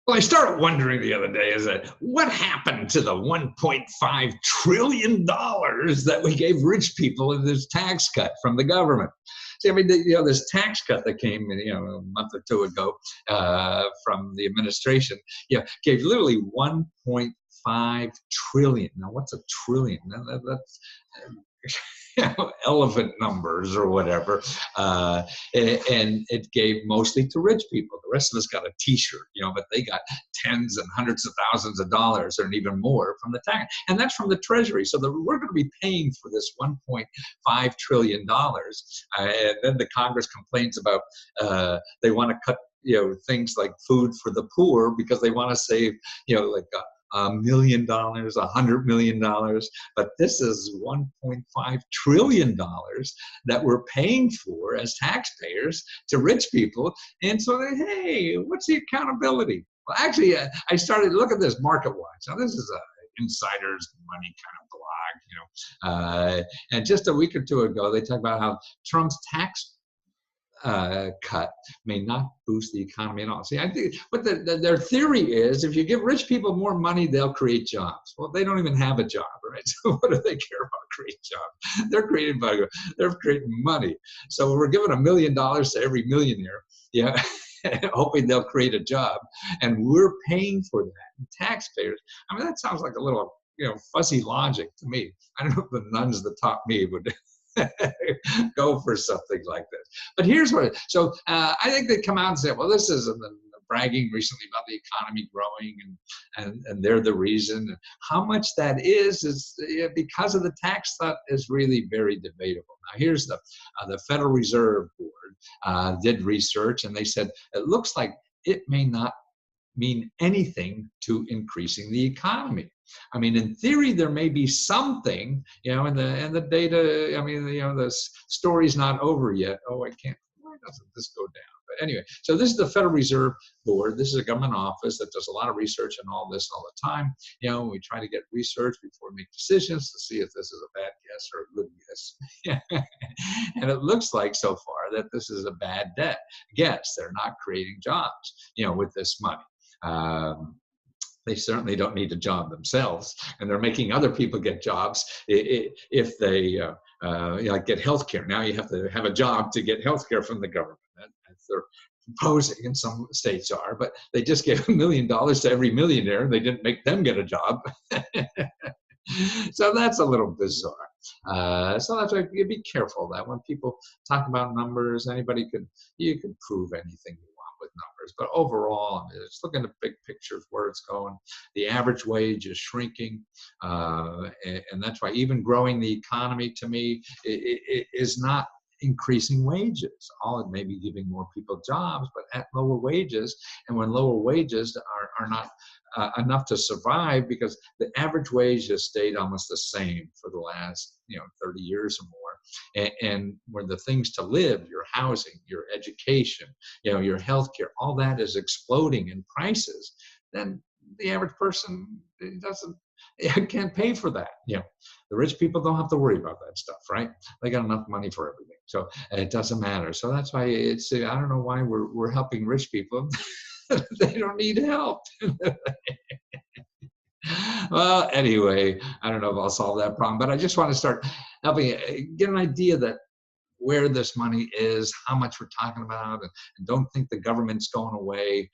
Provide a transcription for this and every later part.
Well, I started wondering the other day is that what happened to the $1.5 trillion that we gave rich people in this tax cut from the government? See, I mean, this tax cut that came, a month or two ago from the administration, gave literally 1.5 trillion. Now, what's a trillion? That's elephant numbers or whatever, and it gave mostly to rich people. The rest of us got a T-shirt, but they got tens and hundreds of thousands of dollars and even more from the tax, and that's from the Treasury. So we're going to be paying for this $1.5 trillion, and then the Congress complains about they want to cut things like food for the poor because they want to save like $1 million, $100 million, but this is $1.5 trillion that we're paying for as taxpayers to rich people. And so hey, what's the accountability? Well, actually, I started to look at this Market Watch. Now, this is a insider's money kind of blog, and just a week or two ago, they talked about how Trump's tax cut may not boost the economy at all. See, I think what their theory is, if you give rich people more money, they'll create jobs. Well, they don't even have a job, right? So what do they care about creating jobs? They're creating money. So we're giving $1 million to every millionaire, hoping they'll create a job, and we're paying for that. Taxpayers. I mean, that sounds like a little fuzzy logic to me. I don't know if the nuns that taught me would go for something like this. But here's what. So I think they come out and say, well, this is bragging recently about the economy growing and they're the reason. How much that is because of the tax cut is really very debatable. Now here's the Federal Reserve Board did research, and they said it looks like it may not mean anything to increasing the economy. I mean, in theory, there may be something, and the data. I mean, the story's not over yet. Oh, I can't. Why doesn't this go down? But anyway, so this is the Federal Reserve Board. This is a government office that does a lot of research on all this all the time. We try to get research before we make decisions to see if this is a bad guess or a good guess. And it looks like so far that this is a bad guess. They're not creating jobs, with this money. They certainly don't need a job themselves, and they're making other people get jobs if they get health care. Now you have to have a job to get health care from the government. That's they're proposing, and some states are, but they just gave $1 million to every millionaire. They didn't make them get a job. So that's a little bizarre. So that's why you be careful that when people talk about numbers, you can prove anything you want with numbers. But overall, I mean, it's looking at the big picture of where it's going. The average wage is shrinking, and that's why even growing the economy, to me, it is not increasing wages. All it may be giving more people jobs, but at lower wages. And when lower wages are not enough to survive, because the average wage has stayed almost the same for the last 30 years or more, and where the things to live, your housing, your education, your healthcare, all that is exploding in prices, then the average person can't pay for that. The rich people don't have to worry about that stuff, right? They got enough money for everything, so it doesn't matter. So that's why I don't know why we're helping rich people. They don't need help. Well, anyway, I don't know if I'll solve that problem, but I just want to start helping get an idea that where this money is, how much we're talking about, and don't think the government's going away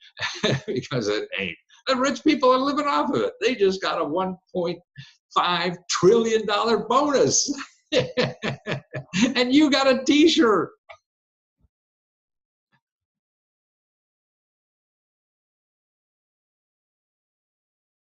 because it ain't. The rich people are living off of it. They just got a $1.5 trillion bonus. And you got a T-shirt.